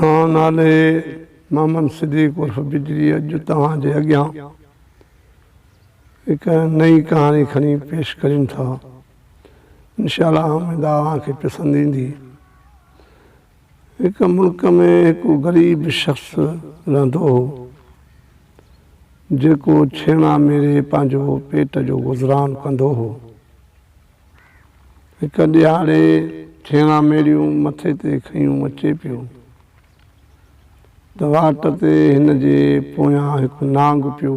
हाँ नाले मोहम्मद सिद्दीक उर्फ बिजली अॼु तव्हांजे अॻियां हिकु नई कहानी खणी पेश कयूं था। इंशाअल्लाह उम्मीद आहे पसंदि ईंदी। हिकु मुल्क में हिकु ग़रीब शख़्स रहंदो हो जेको छेणा मेरे पंहिंजो पेट जो गुज़रान कंदो हो। हिकु ॾियारे छेणा मेरियूं मथे ते खयूं अचे पियो त वाट ते हिन जे पोयां हिकु नांग पियो।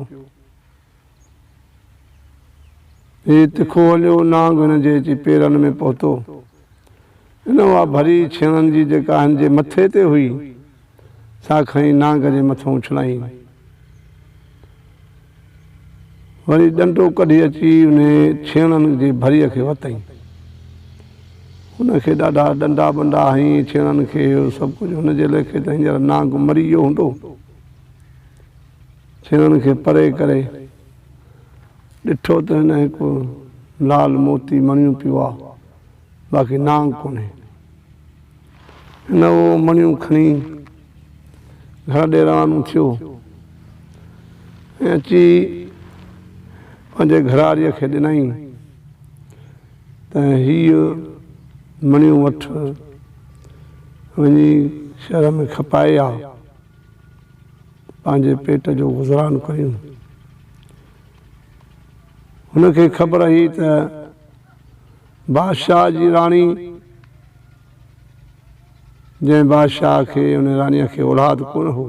हीउ तिखो हलियो नांग हिन जे अची पेरनि में पहुतो। हिन उहा भरी छेणनि जी जेका हिन जे मथे ते हुई सा खई नांग जे मथां उछलाई। वरी ॾंडो कढी अची उन छेणनि जी भरीअ खे वतई। हुनखे ॾाढा ॾंडा बंडा हईं छेणनि खे सभु कुझु हुनजे लेखे त हींअर नांग मरी वियो हूंदो। छेणनि खे परे करे ॾिठो त हिन हिकु लाल मोती मणियूं पियो आहे, बाक़ी नांग कोन्हे। हिन उहो मणियूं खणी घर ॾे रवानो थियो ऐं अची पंहिंजे घराड़ीअ खे ॾिनई त हीअ मणियूं वठि वञी शहर में खपाए आ, पंहिंजे पेट जो गुज़रान कयूं। हुनखे ख़बर हुई त बादशाह जी राणी, जंहिं बादशाह खे उन राणीअ खे औलाद कोन हो,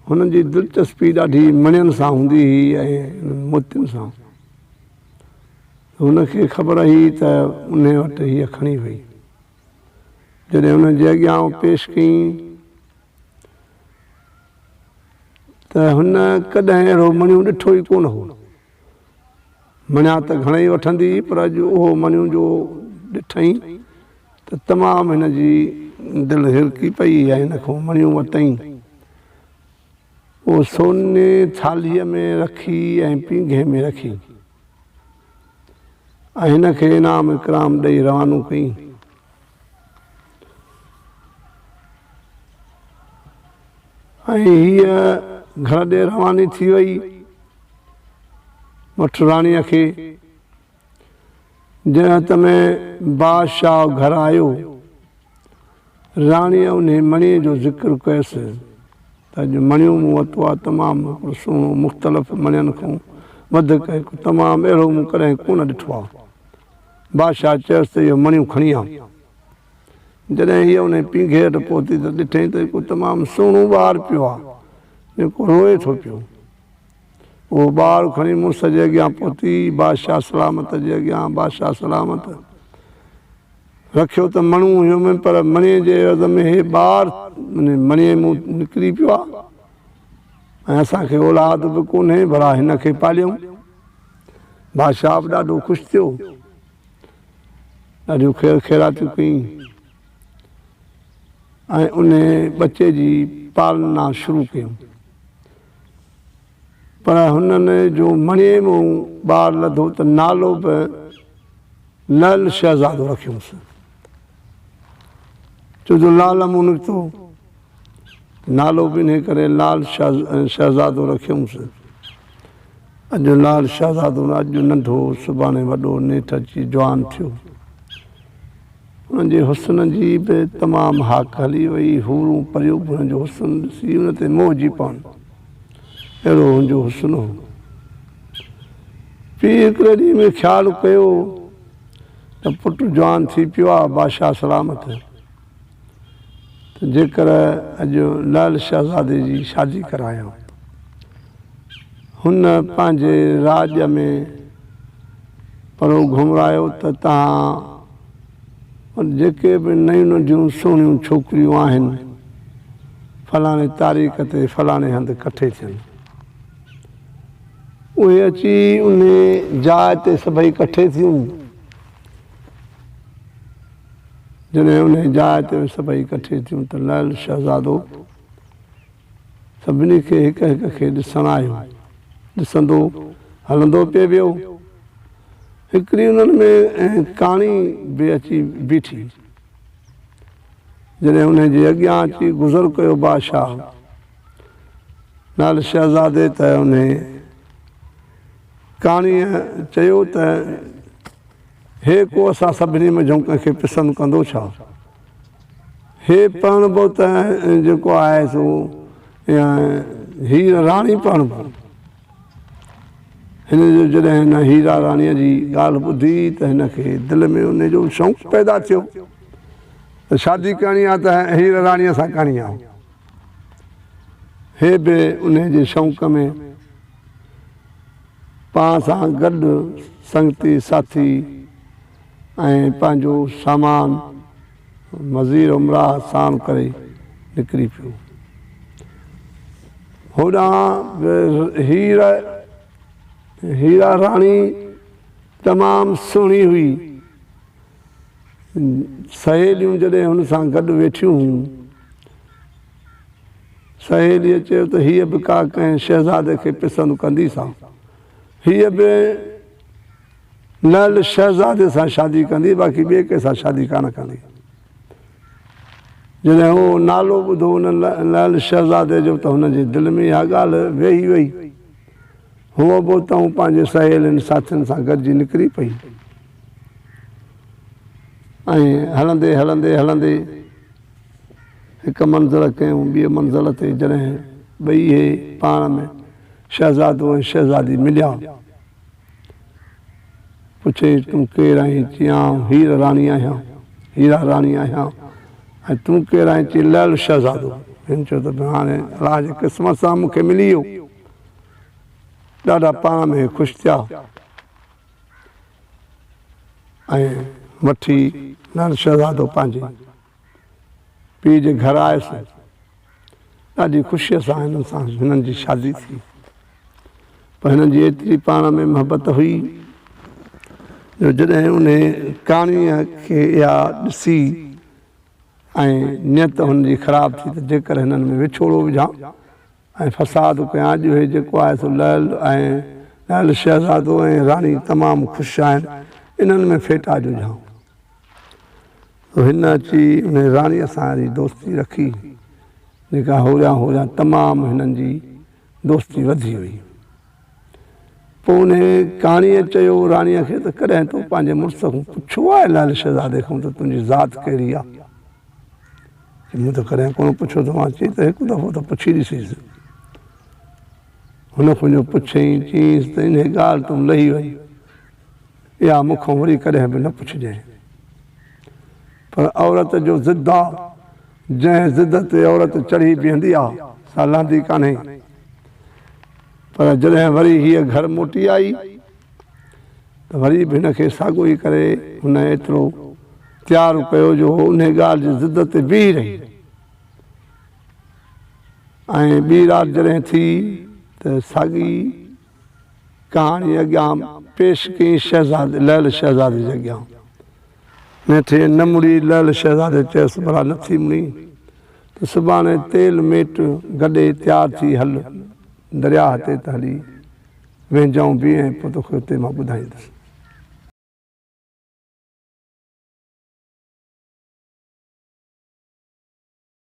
हुननि जी दिलचस्पी ॾाढी मणियुनि सां हूंदी हुई ऐं मोतियुनि सां। हुनखे ख़बर हुई त उन वटि हीअ खणी वई। जॾहिं हुन जे अॻियां पेश कई त हुन कॾहिं अहिड़ो मणियूं ॾिठो ई कोन हो। मणिया त घणेई वठंदी पर अॼु उहो मणियूं जो ॾिठई त तमामु हिन जी दिलि हिरकी पई ऐं हिन खां मणियूं वरितई। उहो सोने थालीअ में रखी ऐं पींघे में रखी ऐं हिन खे इनाम इकराम ॾेई रवानो कई। ऐं हीअ घर ॾे रवानी थी वई वठि राणीअ खे। जंहिं हथ में बादशाह घर आयो, राणीअ उन मणीअ जो ज़िक्र कयसि त अॼु मणियूं मूं वरितो आहे तमामु सुहिणो, मुख़्तलिफ़ मणियुनि खां वधीक हिकु तमामु अहिड़ो मूं कॾहिं कोन ॾिठो आहे। बादशाह चयसि त इहो मणियूं खणी आ। जॾहिं हीअ उन पींघे वटि पहुती त ॾिठई त हिकु तमामु सुहिणो ॿारु पियो आहे जेको रोए थो पियो। उहो ॿारु खणी मुड़ुस जे अॻियां पहुती, बादशाह सलामत जे अॻियां, बादशाह सलामत रखियो त मणू हुयो में, पर मणीअ जे अवध में हे ॿारु मणीअ मूं निकिरी पियो आहे ऐं असांखे औलाद बि कोन्हे, भला हिन खे पालियूं। बादशाह बि ॾाढो ख़ुशि थियो, ॾाढियूं ख़ैर ख़ैरातियूं कई ऐं उन बचे जी पालना शुरू कयूं। पर हुननि जो मणीअ मूं ॿारु लधो त नालो बि लाल शहज़ादो रखियोसि। छो जो लाल मूं निकितो, नालो बि इन करे लाल शहज़ादो रखियोसि। अॼु लाल शहज़ादो अॼु नंढो सुभाणे वॾो नेठि अची जवान थियो। हुनजे हुस्न जी बि तमामु हाक हली वई। हूरूं परियूं बि हुनजो हुस्न ॾिसी हुन ते मोहिजी पवनि, अहिड़ो हुनजो हुस्न हो। पीउ हिकिड़े ॾींहं में ख़्यालु कयो त पुटु जवान थी पियो आहे, बादशाह सलामत, त जेकर अॼु लाल शहज़ादे जी शादी करायां। हुन पंहिंजे राज में परो घुमरायो त तव्हां जेके बि नयूं नंढियूं सुहिणियूं छोकिरियूं आहिनि फलाणे तारीख़ ते फलाणे हंधि कठे थियनि। उहे अची उन जाइ ते सभई कठे थियूं। जॾहिं उन जाइ ते सभई कठे थियूं त लाल शहज़ादो सभिनी खे हिक हिक खे ॾिसणु आयो। ॾिसंदो हलंदो पिए वियो। हिकिड़ी उन्हनि में काणी बि अची बीठी। जॾहिं उनजे अॻियां अची गुज़र कयो बादशाह नाल शहज़ादे त उन कहाणीअ चयो त हे को असां सभिनी में जो कंहिंखे पसंदि कंदो छा हे पढ़बो त जेको आहे सो हीर राणी पढ़बो हिन जो जॾहिं हिन हीरा राणीअ जी ॻाल्हि ॿुधी त हिनखे दिलि में उनजो शौक़ु पैदा थियो त शादी करणी आहे त हीर राणीअ सां करणी आहे हे बि उनजे शौक़ में पाण सां गॾु संगती साथी ऐं पंहिंजो सामान मज़ीर उमराह साम करे निकिरी पियो होॾां हीरा राणी तमामु सुहिणी हुई सहेलियूं जॾहिं हुन सां गॾु वेठियूं सहेलीअ चयो त हीअ बि का कंहिं शहज़ादे खे पसंदि कंदी सा हीअ बि लाल शहज़ादे सां शादी कंदी बाक़ी ॿिए कंहिंसां शादी कान कंदी जॾहिं उहो नालो ॿुधो हुन लाल शहज़ादे जो त हुनजे दिलि में इहा ॻाल्हि वेही वई हूअ बि उतां पंहिंजे सहेलियुनि साथियुनि सां गॾिजी निकिरी पई ऐं हलंदे हलंदे हलंदे हिकु मंज़िल कयूं ॿिए मंज़िल ते जॾहिं ॿई इहे पाण में शहज़ादो ऐं शहज़ादी मिलिया पुछे तूं केरु आहीं चयां हीर राणी आहियां हीरा राणी आहियां ऐं तूं केरु आहीं चई लाल शहज़ादो हिन चयो त हाणे अलाह जे क़िस्मत सां मूंखे मिली वियो ॾाढा पाण में ख़ुशि थिया ऐं वठी लाल शहज़ादो पंहिंजे पीउ जे घर आयुसि ॾाढी ख़ुशीअ सां हिननि जी शादी थी पर हिननि जी एतिरी पाण में मोहबत हुई जो जॾहिं उन कहाणीअ खे इहा ॾिसी ऐं नियत हुनजी ख़राबु थी त जेकर हिननि में विछोड़ो विझां ऐं फ़साद कयां अॼु हे जेको आहे सो लाल शहज़ादो ऐं राणी तमामु ख़ुशि आहिनि इन्हनि में फेटा ॾिजां हिन अची उन राणीअ सां वरी दोस्ती रखी जेका होॾां तमामु हिननि जी दोस्ती वधी वई पोइ उन कहाणीअ चयो राणीअ खे त कॾहिं तूं पंहिंजे मुड़ुस खां पुछो आहे लाल शहज़ादे खां त तुंहिंजी ज़ात कहिड़ी आहे मूं त कॾहिं कोन पुछियो त मां चई त हिकु दफ़ो त पुछी ॾिसीसि हुन तुंहिंजो पुछई चईसि त इन ॻाल्हि तूं लही वई इहा मूंखां वरी कॾहिं बि न पुछजांइ पर औरत जो ज़िद आहे जंहिं ज़िद ते औरत चढ़ी बीहंदी आहे सा लहंदी कान्हे पर जॾहिं वरी हीअ घर मोटी आई त वरी बि हिनखे साॻियो ई करे हुन एतिरो तयारु कयो जो उन ॻाल्हि जी ज़िद ते बीह रही ऐं ॿी राति जॾहिं थी त साॻी कहाणी अॻियां पेश कई शहज़ादे लाल शहज़ादे जे अॻियां नेठे न मुड़ी लाल शहज़ादे चयसि भला नथी मुड़ी त सुभाणे तेल मेट गॾे तयारु थी हल दरिया ते त हली वेंजाऊं बि ऐं पोइ तोखे हुते मां ॿुधाईंदुसि